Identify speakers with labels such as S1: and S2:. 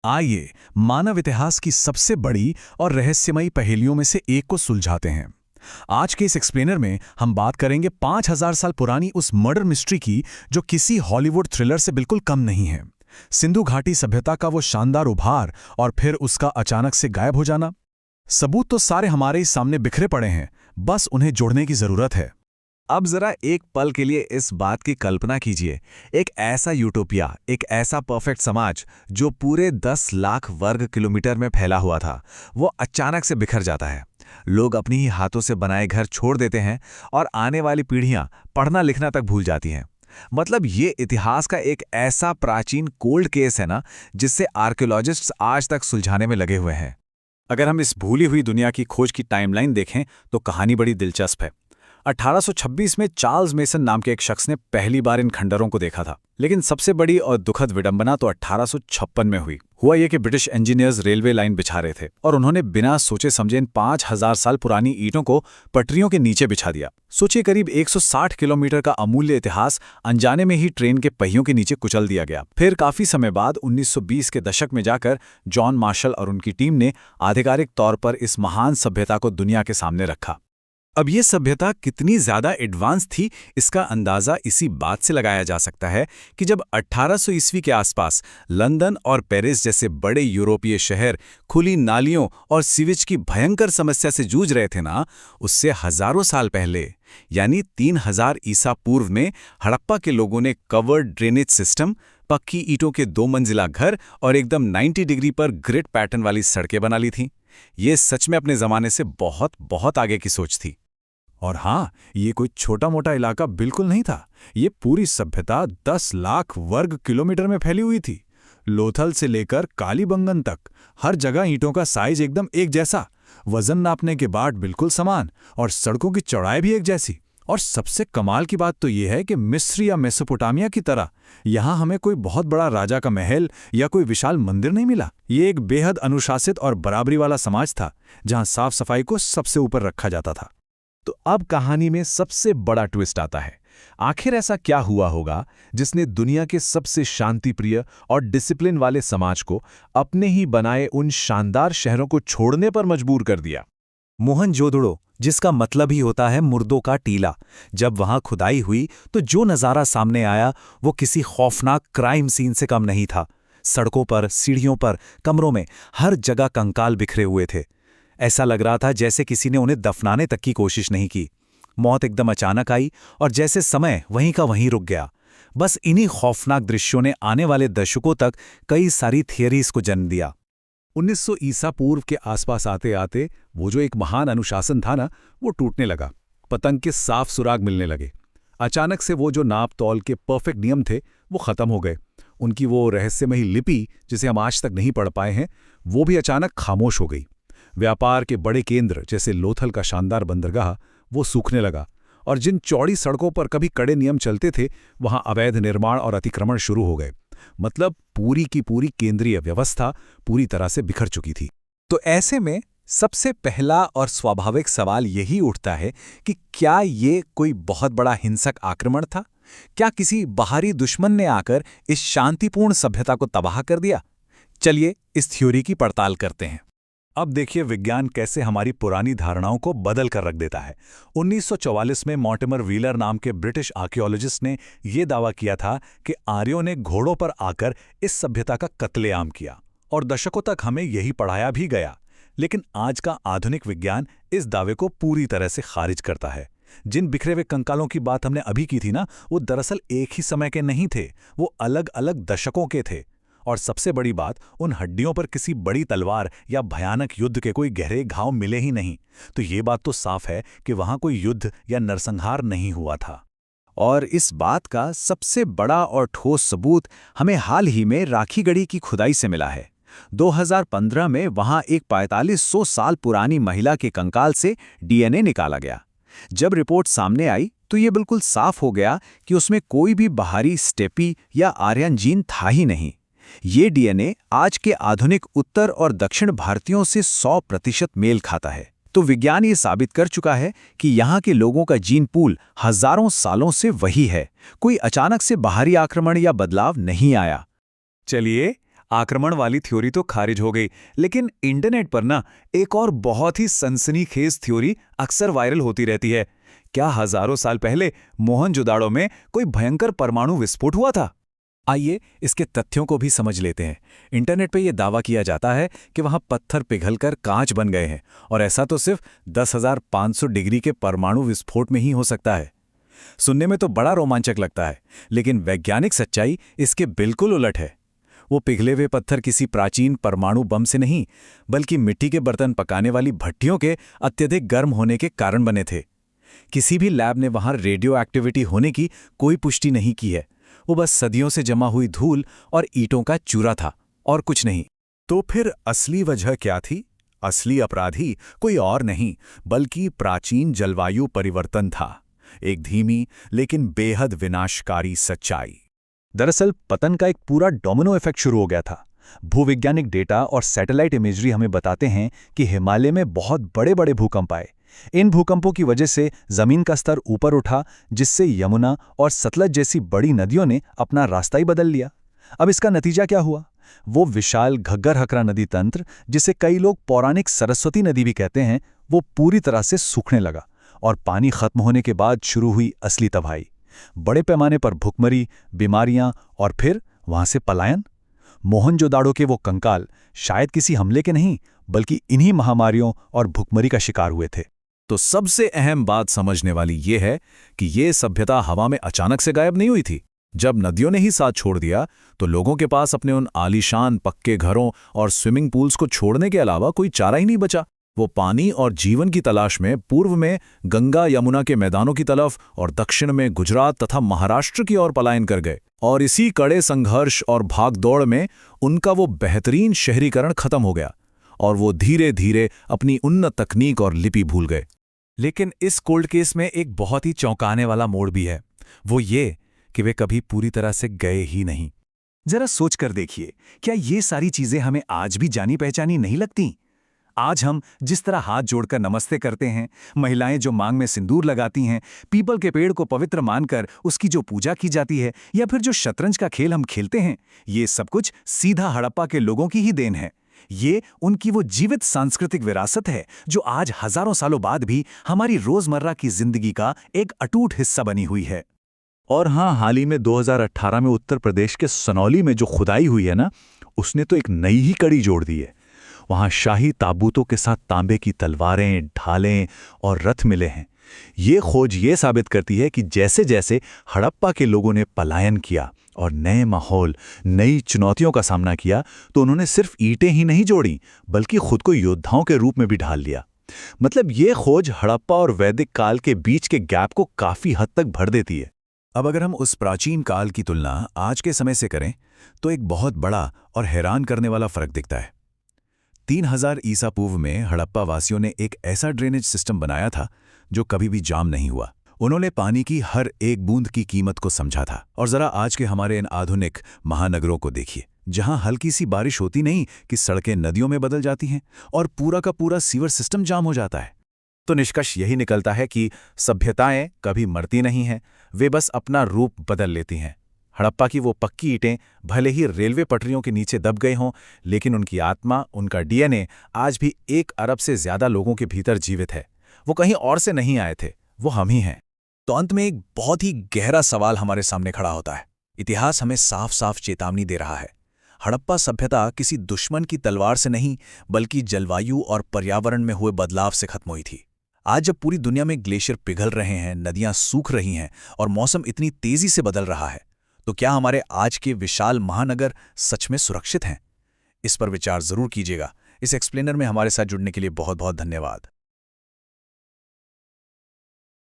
S1: आइए मानव इतिहास की सबसे बड़ी और रहस्यमयी पहेलियों में से एक को सुलझाते हैं। आज के इस एक्सप्लेनर में हम बात करेंगे 5000 साल पुरानी उस मर्डर मिस्ट्री की जो किसी हॉलीवुड थ्रिलर से बिल्कुल कम नहीं है। सिंधु घाटी सभ्यता का वो शानदार उभार और फिर उसका अचानक से गायब हो जाना। सबूत तो सारे हमारे ही सामने बिखरे पड़े हैं, बस उन्हें जोड़ने की जरूरत है।
S2: अब जरा एक पल के लिए इस बात की कल्पना कीजिए, एक ऐसा यूटोपिया, एक ऐसा परफेक्ट समाज जो पूरे 10 लाख वर्ग किलोमीटर में फैला हुआ था, वो अचानक से बिखर जाता है। लोग अपनी ही हाथों से बनाए घर छोड़ देते हैं और आने वाली पीढ़ियां पढ़ना लिखना तक भूल जाती हैं। मतलब ये इतिहास का एक ऐसा प्राचीन कोल्ड केस है ना, जिससे आर्कियोलॉजिस्ट्स आज तक सुलझाने में लगे हुए हैं।
S3: अगर हम इस भूली हुई दुनिया की खोज की टाइमलाइन देखें तो कहानी बड़ी दिलचस्प है। 1826 में चार्ल्स मेसन नाम के एक शख्स ने पहली बार इन खंडरों को देखा था, लेकिन सबसे बड़ी और दुखद विडंबना तो 1856 में हुई। हुआ ये कि ब्रिटिश इंजीनियर्स रेलवे लाइन बिछा रहे थे और उन्होंने बिना सोचे समझे इन 5000 साल पुरानी ईंटों को पटरियों के नीचे बिछा दिया। सोचिए, करीब 160 किलोमीटर का अमूल्य इतिहास अनजाने में ही ट्रेन के पहियों के नीचे कुचल दिया गया। फिर काफी समय बाद 1920 के दशक में जाकर जॉन मार्शल और उनकी टीम ने आधिकारिक तौर पर इस महान सभ्यता को दुनिया के सामने रखा। अब ये सभ्यता कितनी ज्यादा एडवांस थी, इसका अंदाजा इसी बात से लगाया जा सकता है कि जब 1800 ईस्वी के आसपास लंदन और पेरिस जैसे बड़े यूरोपीय शहर खुली नालियों और सीवेज की भयंकर समस्या से जूझ रहे थे ना, उससे हजारों साल पहले यानी 3000 ईसा पूर्व में हड़प्पा के लोगों ने कवर्ड ड्रेनेज सिस्टम, पक्की ईंटों के 2 मंजिला घर और एकदम 90 डिग्री पर ग्रिड पैटर्न वाली सड़कें बना ली थीं। ये सच में अपने जमाने से बहुत बहुत आगे की सोच थी।
S1: और हाँ, ये कोई छोटा मोटा इलाका बिल्कुल नहीं था। ये पूरी सभ्यता 10 लाख वर्ग किलोमीटर में फैली हुई थी। लोथल से लेकर कालीबंगन तक हर जगह ईंटों का साइज एकदम एक जैसा, वजन नापने के बाद बिल्कुल समान और सड़कों की चौड़ाई भी एक जैसी। और सबसे कमाल की बात तो यह है कि मिस्र या मेसोपोटामिया की तरह यहाँ हमें कोई बहुत बड़ा राजा का महल या कोई विशाल मंदिर नहीं मिला। ये एक बेहद अनुशासित और बराबरी वाला समाज था, जहाँ साफ सफाई को सबसे ऊपर रखा जाता था।
S2: तो अब कहानी में सबसे बड़ा ट्विस्ट आता है। आखिर ऐसा क्या हुआ होगा जिसने दुनिया के सबसे शांतिप्रिय और डिसिप्लिन वाले समाज को अपने ही बनाए उन शानदार शहरों को छोड़ने पर मजबूर कर दिया?
S3: मोहनजोदड़ो, जिसका मतलब ही होता है मुर्दों का टीला। जब वहां खुदाई हुई तो जो नज़ारा सामने आया वो किसी खौफनाक क्राइम सीन से कम नहीं था। सड़कों पर, सीढ़ियों पर, कमरों में हर जगह कंकाल बिखरे हुए थे। ऐसा लग रहा था जैसे किसी ने उन्हें दफनाने तक की कोशिश नहीं की। मौत एकदम अचानक आई और जैसे समय वहीं का वहीं रुक गया। बस इन्हीं खौफनाक दृश्यों ने आने वाले दशकों तक कई सारी थियरीज को जन्म दिया।
S1: 1900 ईसा पूर्व के आसपास आते आते वो जो एक महान अनुशासन था ना, वो टूटने लगा। पतंग के साफ सुराग मिलने लगे। अचानक से वो जो नाप तौल के परफेक्ट नियम थे वो खत्म हो गए। उनकी वो रहस्यमयी लिपि जिसे हम आज तक नहीं पढ़ पाए हैं, वो भी अचानक खामोश हो गई। व्यापार के बड़े केंद्र जैसे लोथल का शानदार बंदरगाह वो सूखने लगा और जिन चौड़ी सड़कों पर कभी कड़े नियम चलते थे, वहां अवैध निर्माण और अतिक्रमण शुरू हो गए। मतलब पूरी की पूरी केंद्रीय व्यवस्था पूरी तरह से बिखर चुकी थी।
S3: तो ऐसे में सबसे पहला और स्वाभाविक सवाल यही उठता है कि क्या ये कोई बहुत बड़ा हिंसक आक्रमण था? क्या किसी बाहरी दुश्मन ने आकर इस शांतिपूर्ण सभ्यता को तबाह कर दिया? चलिए इस थ्योरी की पड़ताल करते हैं।
S1: अब देखिए विज्ञान कैसे हमारी पुरानी धारणाओं को बदल कर रख देता है। 1944 में मॉर्टिमर व्हीलर नाम के ब्रिटिश आर्कियोलॉजिस्ट ने यह दावा किया था कि आर्यों ने घोड़ों पर आकर इस सभ्यता का कत्लेआम किया और दशकों तक हमें यही पढ़ाया भी गया। लेकिन आज का आधुनिक विज्ञान इस दावे को पूरी तरह से खारिज करता है। जिन बिखरे हुए कंकालों की बात हमने अभी की थी ना, वो दरअसल एक ही समय के नहीं थे, वो अलग अलग दशकों के थे। और सबसे बड़ी बात, उन हड्डियों पर किसी बड़ी तलवार या भयानक युद्ध के कोई गहरे घाव मिले ही नहीं। तो ये बात तो साफ है कि वहां कोई युद्ध या नरसंहार नहीं हुआ था।
S2: और इस बात का सबसे बड़ा और ठोस सबूत हमें हाल ही में राखीगढ़ी की खुदाई से मिला है। 2015 में वहां एक 4500 साल पुरानी महिला के कंकाल से डीएनए निकाला गया। जब रिपोर्ट सामने आई तो ये बिल्कुल साफ हो गया कि उसमें कोई भी बाहरी स्टेपी या आर्यन जीन था ही नहीं। ये डीएनए आज के आधुनिक उत्तर और दक्षिण भारतीयों से 100% मेल खाता है। तो विज्ञान ये साबित कर चुका है कि यहाँ के लोगों का जीन पूल हजारों सालों से वही है। कोई अचानक से बाहरी आक्रमण या बदलाव नहीं आया।
S3: चलिए आक्रमण वाली थ्योरी तो खारिज हो गई, लेकिन इंटरनेट पर ना एक और बहुत ही सनसनीखेज थ्योरी अक्सर वायरल होती रहती है। क्या हजारों साल पहले मोहनजोदाड़ो में कोई भयंकर परमाणु विस्फोट हुआ था? आइए इसके तथ्यों को भी समझ लेते हैं। इंटरनेट पे ये दावा किया जाता है कि वहां पत्थर पिघलकर कांच बन गए हैं, और ऐसा तो सिर्फ 10,500 डिग्री के परमाणु विस्फोट में ही हो सकता है। सुनने में तो बड़ा रोमांचक लगता है, लेकिन वैज्ञानिक सच्चाई इसके बिल्कुल उलट है। वो पिघले हुए पत्थर किसी प्राचीन परमाणु बम से नहीं, बल्कि मिट्टी के बर्तन पकाने वाली भट्टियों के अत्यधिक गर्म होने के कारण बने थे। किसी भी लैब ने वहां रेडियो एक्टिविटी होने की कोई पुष्टि नहीं की है। वो बस सदियों से जमा हुई धूल और ईंटों का चूरा था, और कुछ नहीं।
S1: तो फिर असली वजह क्या थी? असली अपराधी कोई और नहीं, बल्कि प्राचीन जलवायु परिवर्तन था। एक धीमी लेकिन बेहद विनाशकारी सच्चाई। दरअसल पतन का एक पूरा डोमिनो इफेक्ट शुरू हो गया था। भूवैज्ञानिक डेटा और सैटेलाइट इमेजरी हमें बताते हैं कि हिमालय में बहुत बड़े बड़े भूकंप आए। इन भूकंपों की वजह से जमीन का स्तर ऊपर उठा, जिससे यमुना और सतलज जैसी बड़ी नदियों ने अपना रास्ता ही बदल लिया। अब इसका नतीजा क्या हुआ? वो विशाल घग्गर-हकरा नदी तंत्र, जिसे कई लोग पौराणिक सरस्वती नदी भी कहते हैं, वो पूरी तरह से सूखने लगा। और पानी खत्म होने के बाद शुरू हुई असली तबाही। बड़े पैमाने पर भुखमरी, बीमारियां और फिर वहां से पलायन। मोहनजोदाड़ो के वो कंकाल शायद किसी हमले के नहीं, बल्कि इन्हीं महामारियों और भुखमरी का शिकार हुए थे।
S3: तो सबसे अहम बात समझने वाली ये है कि ये सभ्यता हवा में अचानक से गायब नहीं हुई थी। जब नदियों ने ही साथ छोड़ दिया, तो लोगों के पास अपने उन आलीशान पक्के घरों और स्विमिंग पूल्स को छोड़ने के अलावा कोई चारा ही नहीं बचा। वो पानी और जीवन की तलाश में पूर्व में गंगा यमुना के मैदानों की तरफ और दक्षिण में गुजरात तथा महाराष्ट्र की ओर पलायन कर गए। और इसी कड़े संघर्ष और भागदौड़ में उनका वो बेहतरीन शहरीकरण खत्म हो गया, और वो धीरे धीरे अपनी उन्नत तकनीक और लिपि भूल गए। लेकिन इस कोल्ड केस में एक बहुत ही चौंकाने वाला मोड़ भी है। वो ये कि वे कभी पूरी तरह से गए ही नहीं।
S2: जरा सोच कर देखिए, क्या ये सारी चीजें हमें आज भी जानी पहचानी नहीं लगती? आज हम जिस तरह हाथ जोड़कर नमस्ते करते हैं, महिलाएं जो मांग में सिंदूर लगाती हैं, पीपल के पेड़ को पवित्र मानकर उसकी जो पूजा की जाती है, या फिर जो शतरंज का खेल हम खेलते हैं, ये सब कुछ सीधा हड़प्पा के लोगों की ही देन है। ये उनकी वो जीवित सांस्कृतिक विरासत है जो आज हजारों सालों बाद भी हमारी रोजमर्रा की जिंदगी का एक अटूट हिस्सा बनी हुई है।
S1: और हाँ, हाल ही में 2018 में उत्तर प्रदेश के सनौली में जो खुदाई हुई है ना, उसने तो एक नई ही कड़ी जोड़ दी है। वहां शाही ताबूतों के साथ तांबे की तलवारें, ढालें और रथ मिले हैं। ये खोज ये साबित करती है कि जैसे जैसे हड़प्पा के लोगों ने पलायन किया और नए माहौल, नई चुनौतियों का सामना किया, तो उन्होंने सिर्फ ईंटें ही नहीं जोड़ी, बल्कि खुद को योद्धाओं के रूप में भी ढाल लिया। मतलब ये खोज हड़प्पा और वैदिक काल के बीच के गैप को काफी हद तक भर देती है।
S3: अब अगर हम उस प्राचीन काल की तुलना आज के समय से करें, तो एक बहुत बड़ा और हैरान करने वाला फर्क दिखता है। 3000 ईसा पूर्व में हड़प्पा वासियों ने एक ऐसा ड्रेनेज सिस्टम बनाया था जो कभी भी जाम नहीं हुआ। उन्होंने पानी की हर एक बूंद की कीमत को समझा था। और जरा आज के हमारे इन आधुनिक महानगरों को देखिए, जहां हल्की सी बारिश होती नहीं कि सड़कें नदियों में बदल जाती हैं और पूरा का पूरा सीवर सिस्टम जाम हो जाता है। तो निष्कर्ष यही निकलता है कि सभ्यताएं कभी मरती नहीं हैं, वे बस अपना रूप बदल लेती हैं। हड़प्पा की वो पक्की ईंटें भले ही रेलवे पटरियों के नीचे दब गए हों, लेकिन उनकी आत्मा, उनका डीएनए आज भी 1 अरब से ज्यादा लोगों के भीतर जीवित है। वो कहीं और से नहीं आए थे, वो हम ही हैं। तो अंत में एक बहुत ही गहरा सवाल हमारे सामने खड़ा होता है। इतिहास हमें साफ साफ चेतावनी दे रहा है। हड़प्पा सभ्यता किसी दुश्मन की तलवार से नहीं, बल्कि जलवायु और पर्यावरण में हुए बदलाव से खत्म हुई थी। आज जब पूरी दुनिया में ग्लेशियर पिघल रहे हैं, नदियां सूख रही हैं और मौसम इतनी तेजी से बदल रहा है, तो क्या हमारे आज के विशाल महानगर सच में सुरक्षित हैं? इस पर विचार जरूर कीजिएगा। इस एक्सप्लेनर में हमारे साथ जुड़ने के लिए बहुत बहुत धन्यवाद।